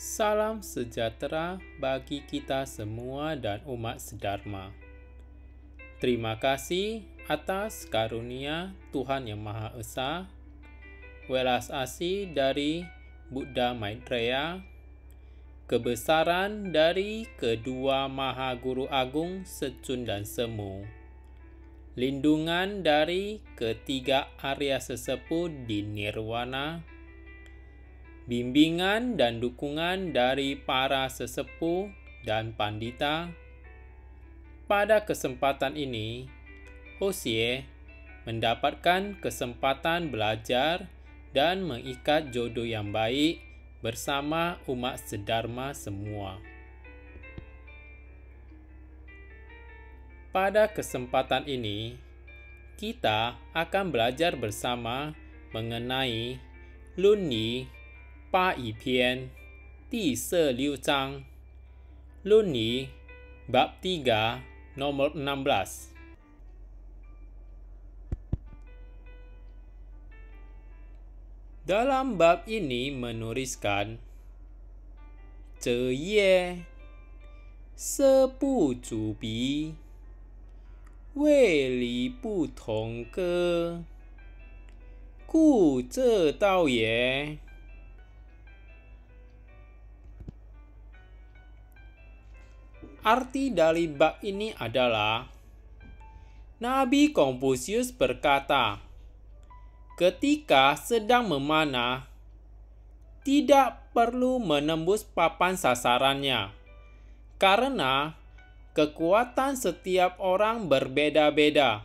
Salam sejahtera bagi kita semua dan umat sedharma. Terima kasih atas karunia Tuhan Yang Maha Esa, welas asih dari Buddha Maitreya, kebesaran dari kedua Maha Guru Agung Secun dan Semu, lindungan dari ketiga Arya Sesepuh di Nirwana, bimbingan dan dukungan dari para sesepuh dan pandita. Pada kesempatan ini, Hosie mendapatkan kesempatan belajar dan mengikat jodoh yang baik bersama umat sedharma semua. Pada kesempatan ini, kita akan belajar bersama mengenai Lunyi Pa Yi Pian Di Se Liu Zhang, Lunyi bab 3 nomor 16. Dalam bab ini menuliskan Ce Ye Se Bu Zu Bi Wei Li Bu Tong Ge Gu Zhe Dao Ye. Arti dari bab ini adalah Nabi Konfusius berkata, ketika sedang memanah, tidak perlu menembus papan sasarannya, karena kekuatan setiap orang berbeda-beda.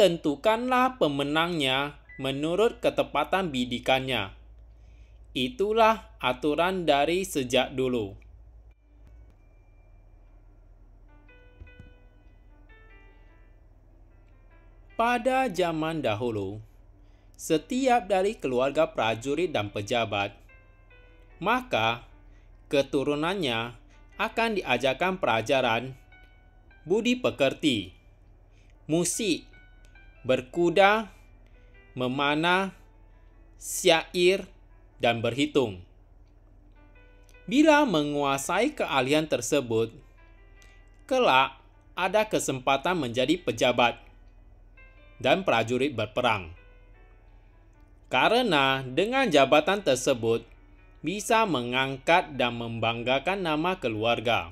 Tentukanlah pemenangnya menurut ketepatan bidikannya. Itulah aturan dari sejak dulu. Pada zaman dahulu, setiap dari keluarga prajurit dan pejabat, maka keturunannya akan diajarkan pelajaran budi pekerti, musik, berkuda, memanah, syair, dan berhitung. Bila menguasai keahlian tersebut, kelak ada kesempatan menjadi pejabat dan prajurit berperang. Karena dengan jabatan tersebut bisa mengangkat dan membanggakan nama keluarga.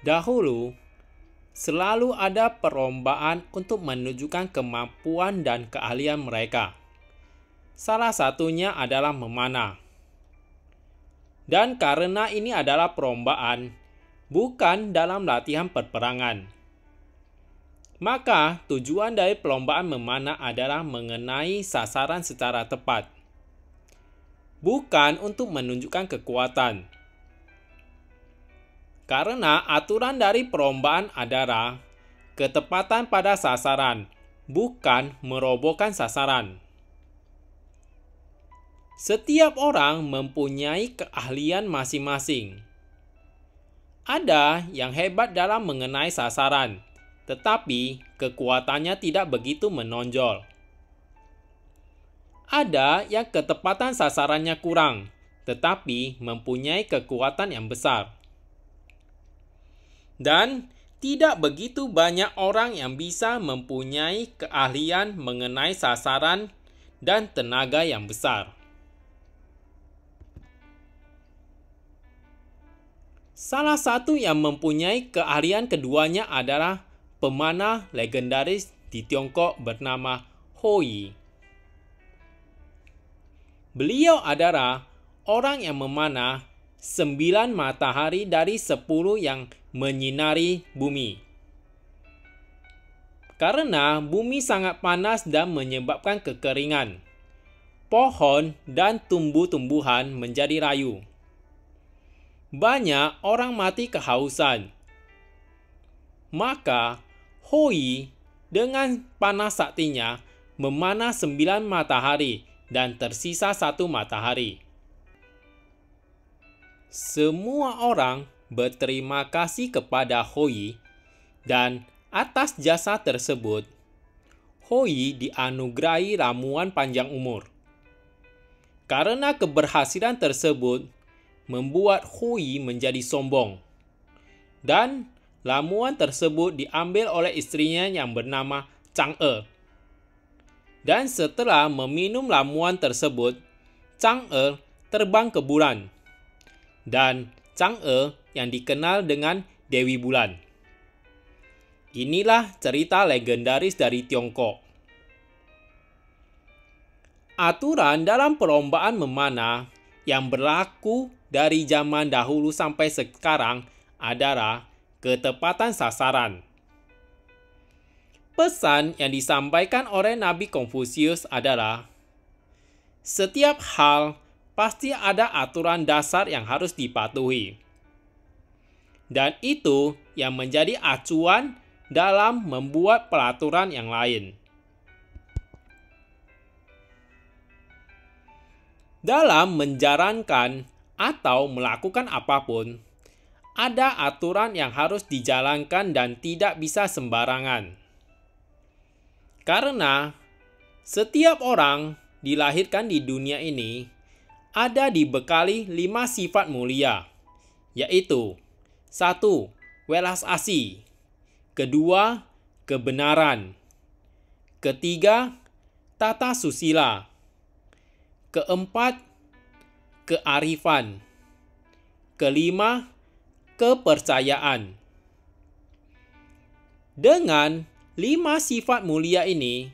Dahulu, selalu ada perlombaan untuk menunjukkan kemampuan dan keahlian mereka. Salah satunya adalah memanah. Dan karena ini adalah perlombaan, bukan dalam latihan peperangan, maka tujuan dari perlombaan memanah adalah mengenai sasaran secara tepat, bukan untuk menunjukkan kekuatan. Karena aturan dari perlombaan adalah ketepatan pada sasaran, bukan merobohkan sasaran. Setiap orang mempunyai keahlian masing-masing. Ada yang hebat dalam mengenai sasaran, tetapi kekuatannya tidak begitu menonjol. Ada yang ketepatan sasarannya kurang, tetapi mempunyai kekuatan yang besar. Dan tidak begitu banyak orang yang bisa mempunyai keahlian mengenai sasaran dan tenaga yang besar. Salah satu yang mempunyai keahlian keduanya adalah pemanah legendaris di Tiongkok bernama Ho Yi. Beliau adalah orang yang memanah 9 matahari dari 10 yang menyinari bumi. Karena bumi sangat panas dan menyebabkan kekeringan, pohon dan tumbuh-tumbuhan menjadi layu. Banyak orang mati kehausan. Maka Ho Yi dengan panas saktinya memanah 9 matahari dan tersisa 1 matahari. Semua orang berterima kasih kepada Ho Yi, dan atas jasa tersebut, Ho Yi dianugerahi ramuan panjang umur. Karena keberhasilan tersebut membuat Hui menjadi sombong. Dan ramuan tersebut diambil oleh istrinya yang bernama Chang'e. Dan setelah meminum ramuan tersebut, Chang'e terbang ke bulan. Dan Chang'e yang dikenal dengan Dewi Bulan. Inilah cerita legendaris dari Tiongkok. Aturan dalam perlombaan memanah yang berlaku dari zaman dahulu sampai sekarang adalah ketepatan sasaran. Pesan yang disampaikan oleh Nabi Konfusius adalah, setiap hal pasti ada aturan dasar yang harus dipatuhi. Dan itu yang menjadi acuan dalam membuat peraturan yang lain. Dalam menjalankan atau melakukan apapun, ada aturan yang harus dijalankan dan tidak bisa sembarangan. Karena setiap orang dilahirkan di dunia ini ada dibekali 5 sifat mulia, yaitu 1. Welas asih. 2. Kebenaran. 3. Tata susila. 4. Kearifan. 5. Kepercayaan. Dengan 5 sifat mulia ini,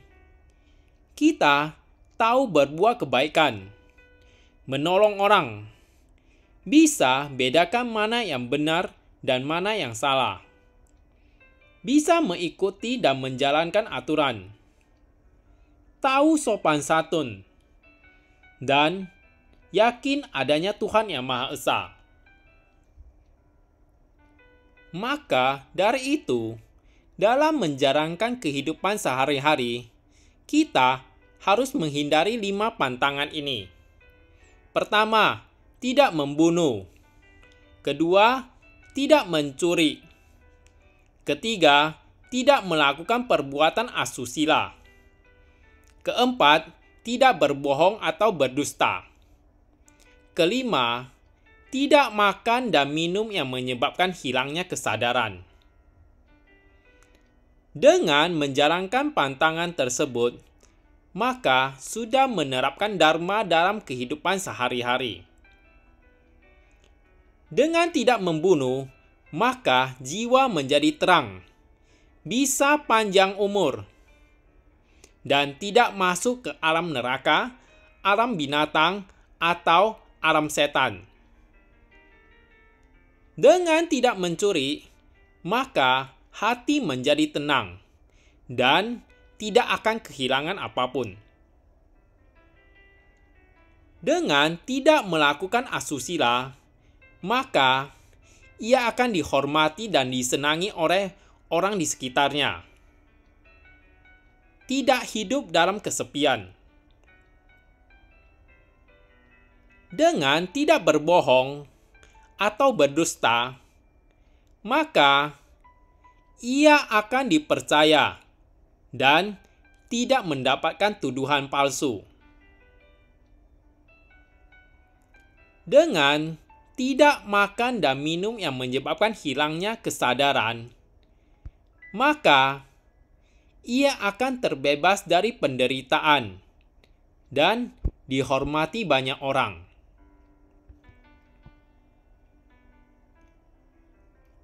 kita tahu berbuat kebaikan, menolong orang, bisa bedakan mana yang benar dan mana yang salah, bisa mengikuti dan menjalankan aturan, tahu sopan santun, dan yakin adanya Tuhan yang Maha Esa. Maka dari itu, dalam menjalankan kehidupan sehari-hari, kita harus menghindari 5 pantangan ini. Pertama, tidak membunuh. 2. Tidak mencuri. 3. Tidak melakukan perbuatan asusila. 4. Tidak berbohong atau berdusta. 5. Tidak makan dan minum yang menyebabkan hilangnya kesadaran. Dengan menjalankan pantangan tersebut, maka sudah menerapkan dharma dalam kehidupan sehari-hari. Dengan tidak membunuh, maka jiwa menjadi terang, bisa panjang umur, dan tidak masuk ke alam neraka, alam binatang, atau alam setan. Dengan tidak mencuri, maka hati menjadi tenang dan tidak akan kehilangan apapun. Dengan tidak melakukan asusila, maka ia akan dihormati dan disenangi oleh orang di sekitarnya. Tidak hidup dalam kesepian. Dengan tidak berbohong atau berdusta, maka ia akan dipercaya dan tidak mendapatkan tuduhan palsu. Dengan tidak makan dan minum yang menyebabkan hilangnya kesadaran, maka ia akan terbebas dari penderitaan dan dihormati banyak orang.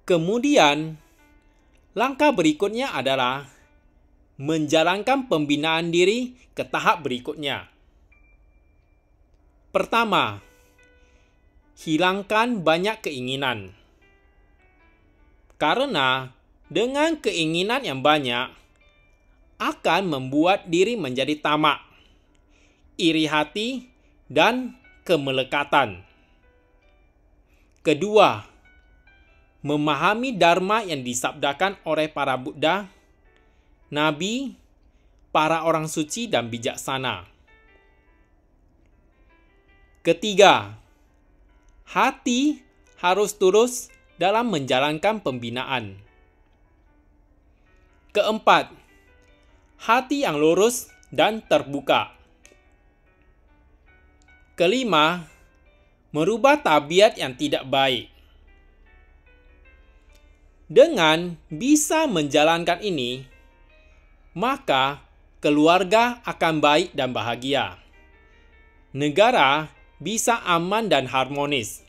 Kemudian, langkah berikutnya adalah menjalankan pembinaan diri ke tahap berikutnya. Pertama, hilangkan banyak keinginan. Karena dengan keinginan yang banyak akan membuat diri menjadi tamak, iri hati, dan kemelekatan. Kedua, memahami dharma yang disabdakan oleh para Buddha, Nabi, para orang suci dan bijaksana. Ketiga, hati harus tulus dalam menjalankan pembinaan. Keempat, hati yang lurus dan terbuka. Kelima, merubah tabiat yang tidak baik. Dengan bisa menjalankan ini, maka keluarga akan baik dan bahagia. Negara bisa aman dan harmonis.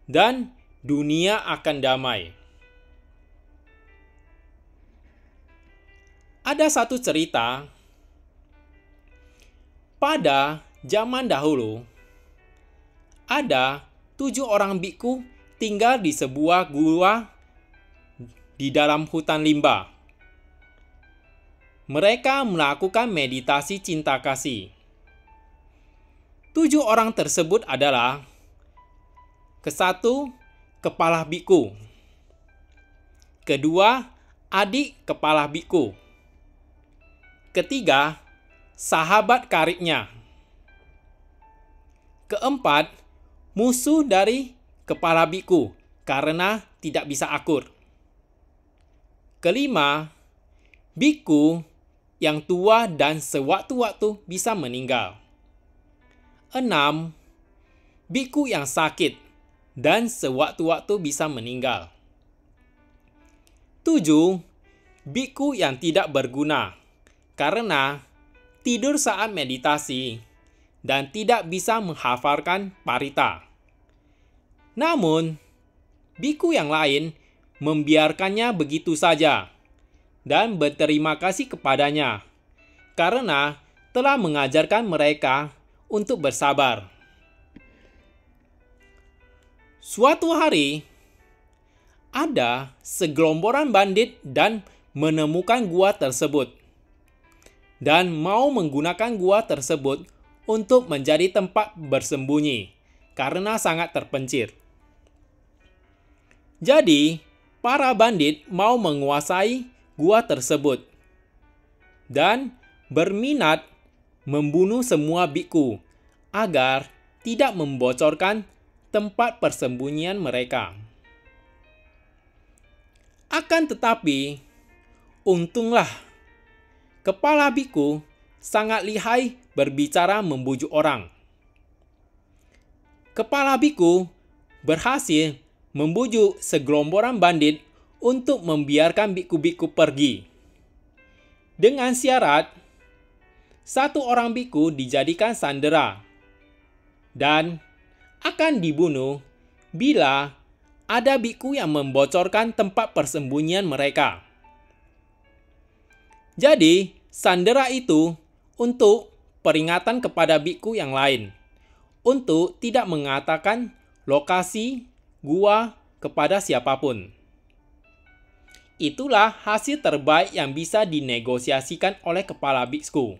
Dan dunia akan damai. Ada satu cerita, pada zaman dahulu, ada 7 orang biku tinggal di sebuah gua di dalam hutan limba. Mereka melakukan meditasi cinta kasih. 7 orang tersebut adalah ke-1, kepala biku. Kedua, adik kepala biku. Ketiga, sahabat karibnya. Keempat, musuh dari kepala biku karena tidak bisa akur. Kelima, biku yang tua dan sewaktu-waktu bisa meninggal. 6, biku yang sakit dan sewaktu-waktu bisa meninggal. 7, biku yang tidak berguna karena tidur saat meditasi dan tidak bisa menghafalkan parita. Namun, biku yang lain membiarkannya begitu saja dan berterima kasih kepadanya karena telah mengajarkan mereka untuk bersabar. Suatu hari, ada segerombolan bandit dan menemukan gua tersebut dan mau menggunakan gua tersebut untuk menjadi tempat bersembunyi karena sangat terpencil. Jadi, para bandit mau menguasai gua tersebut dan berminat membunuh semua biku agar tidak membocorkan tempat persembunyian mereka. Akan tetapi, untunglah kepala biku sangat lihai berbicara membujuk orang. Kepala biku berhasil membujuk segerombolan bandit untuk membiarkan biku-biku pergi. Dengan syarat, 1 orang biku dijadikan sandera dan akan dibunuh bila ada biku yang membocorkan tempat persembunyian mereka. Jadi, sandera itu untuk peringatan kepada biku yang lain untuk tidak mengatakan lokasi gua kepada siapapun. Itulah hasil terbaik yang bisa dinegosiasikan oleh kepala biku.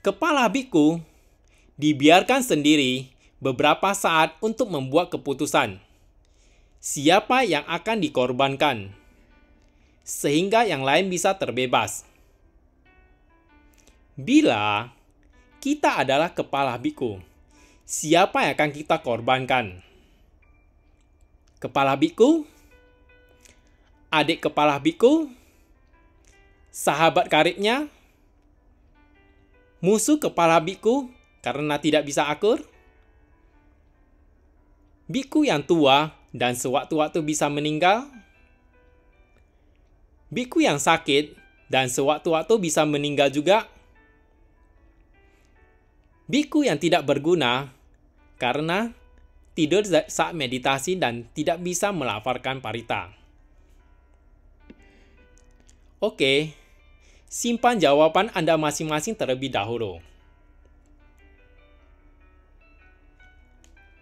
Kepala biku dibiarkan sendiri beberapa saat untuk membuat keputusan siapa yang akan dikorbankan, sehingga yang lain bisa terbebas. Bila kita adalah kepala biku, siapa yang akan kita korbankan? Kepala biku? Adik kepala biku? Sahabat karibnya? Musuh kepala biku karena tidak bisa akur? Biku yang tua dan sewaktu-waktu bisa meninggal? Biku yang sakit dan sewaktu-waktu bisa meninggal juga? Biku yang tidak berguna karena tidur saat meditasi dan tidak bisa melafalkan parita. Oke, simpan jawaban Anda masing-masing terlebih dahulu.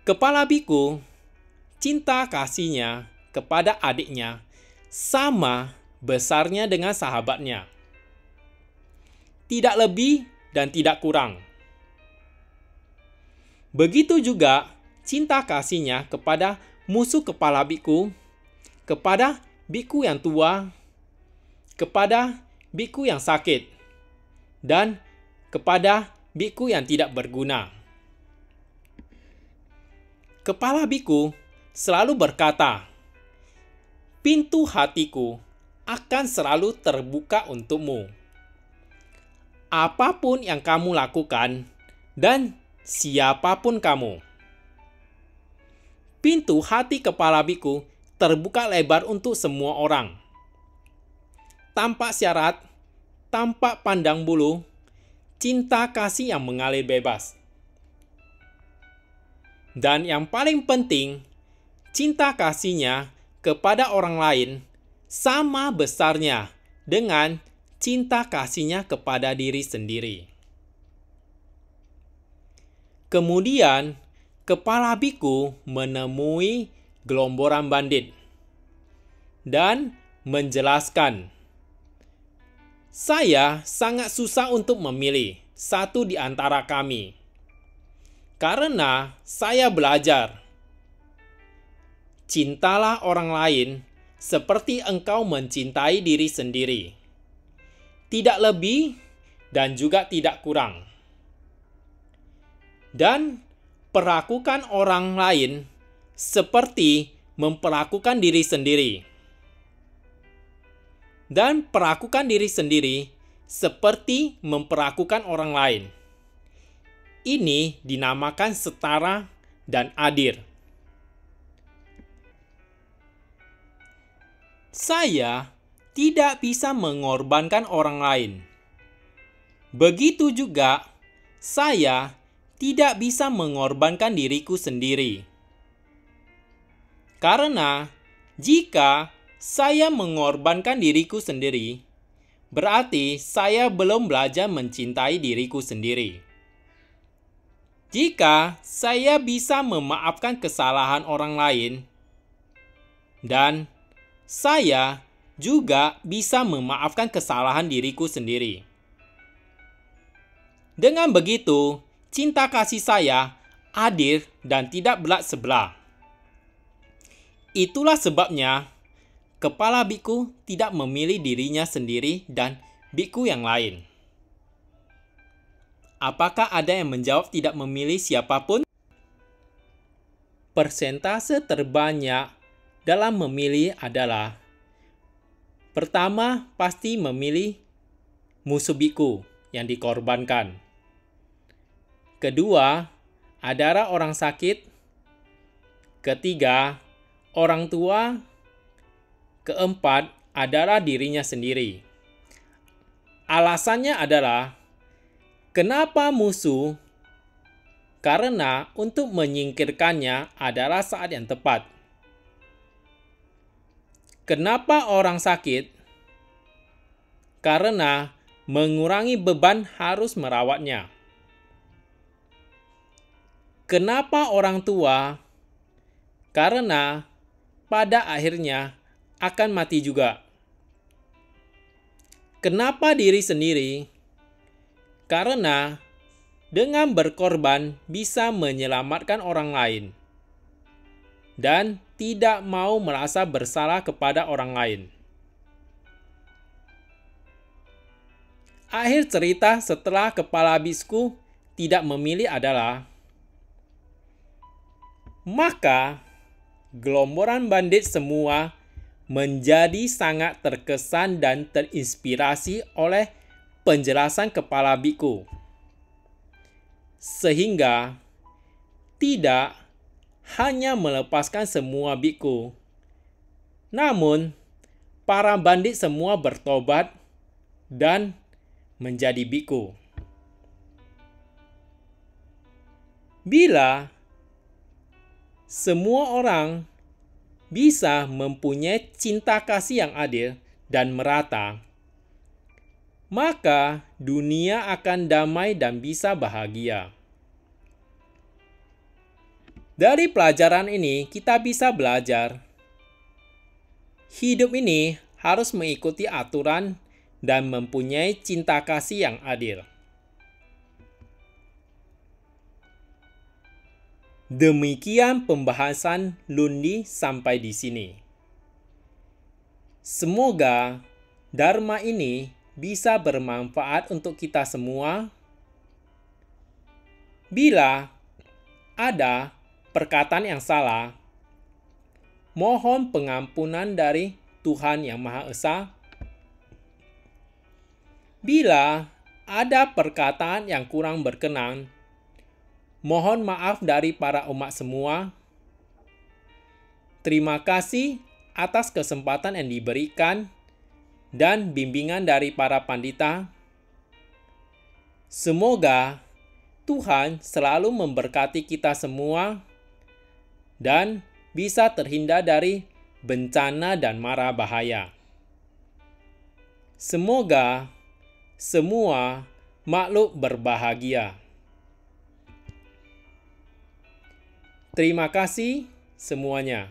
Kepala biku, cinta kasihnya kepada adiknya sama besarnya dengan sahabatnya. Tidak lebih dan tidak kurang. Begitu juga cinta kasihnya kepada musuh kepala biku, kepada biku yang tua, kepada biku yang sakit, dan kepada biku yang tidak berguna. Kepala biku selalu berkata, "Pintu hatiku akan selalu terbuka untukmu. apapun yang kamu lakukan dan siapapun kamu. Pintu hati kepala biku terbuka lebar untuk semua orang. Tanpa syarat, tanpa pandang bulu, cinta kasih yang mengalir bebas. Dan yang paling penting, cinta kasihnya kepada orang lain sama besarnya dengan cinta kasihnya kepada diri sendiri. Kemudian, kepala biku menemui Gelomboran Bandit dan menjelaskan, "Saya sangat susah untuk memilih satu di antara kami. Karena saya belajar, cintalah orang lain seperti engkau mencintai diri sendiri. Tidak lebih dan juga tidak kurang. Dan perlakukan orang lain seperti memperlakukan diri sendiri. Dan perlakukan diri sendiri seperti memperlakukan orang lain. Ini dinamakan setara dan adil." Saya tidak bisa mengorbankan orang lain. Begitu juga, saya tidak bisa mengorbankan diriku sendiri. Karena jika saya mengorbankan diriku sendiri, berarti saya belum belajar mencintai diriku sendiri. Jika saya bisa memaafkan kesalahan orang lain, dan saya juga bisa memaafkan kesalahan diriku sendiri. Dengan begitu, cinta kasih saya adil dan tidak belah sebelah. Itulah sebabnya kepala biku tidak memilih dirinya sendiri dan biku yang lain. Apakah ada yang menjawab tidak memilih siapapun? Persentase terbanyak dalam memilih adalah: pertama, pasti memilih musuh biku yang dikorbankan. Kedua, adalah orang sakit. Ketiga, orang tua. Keempat, adalah dirinya sendiri. Alasannya adalah, kenapa musuh? Karena untuk menyingkirkannya adalah saat yang tepat. Kenapa orang sakit? Karena mengurangi beban harus merawatnya. Kenapa orang tua? Karena pada akhirnya akan mati juga. Kenapa diri sendiri? Karena dengan berkorban bisa menyelamatkan orang lain dan tidak mau merasa bersalah kepada orang lain. Akhir cerita setelah kepala biku tidak memilih adalah, maka Gelomboran Bandit semua menjadi sangat terkesan dan terinspirasi oleh penjelasan kepala biku. Sehingga tidak hanya melepaskan semua biku, namun para bandit semua bertobat dan menjadi biku. Bila semua orang bisa mempunyai cinta kasih yang adil dan merata, maka dunia akan damai dan bisa bahagia. Dari pelajaran ini, kita bisa belajar hidup ini harus mengikuti aturan dan mempunyai cinta kasih yang adil. Demikian pembahasan Lundi sampai di sini. Semoga Dharma ini bisa bermanfaat untuk kita semua. Bila ada perkataan yang salah, mohon pengampunan dari Tuhan Yang Maha Esa. Bila ada perkataan yang kurang berkenan, mohon maaf dari para umat semua. Terima kasih atas kesempatan yang diberikan dan bimbingan dari para pandita. Semoga Tuhan selalu memberkati kita semua dan bisa terhindar dari bencana dan mara bahaya. Semoga semua makhluk berbahagia. Terima kasih semuanya.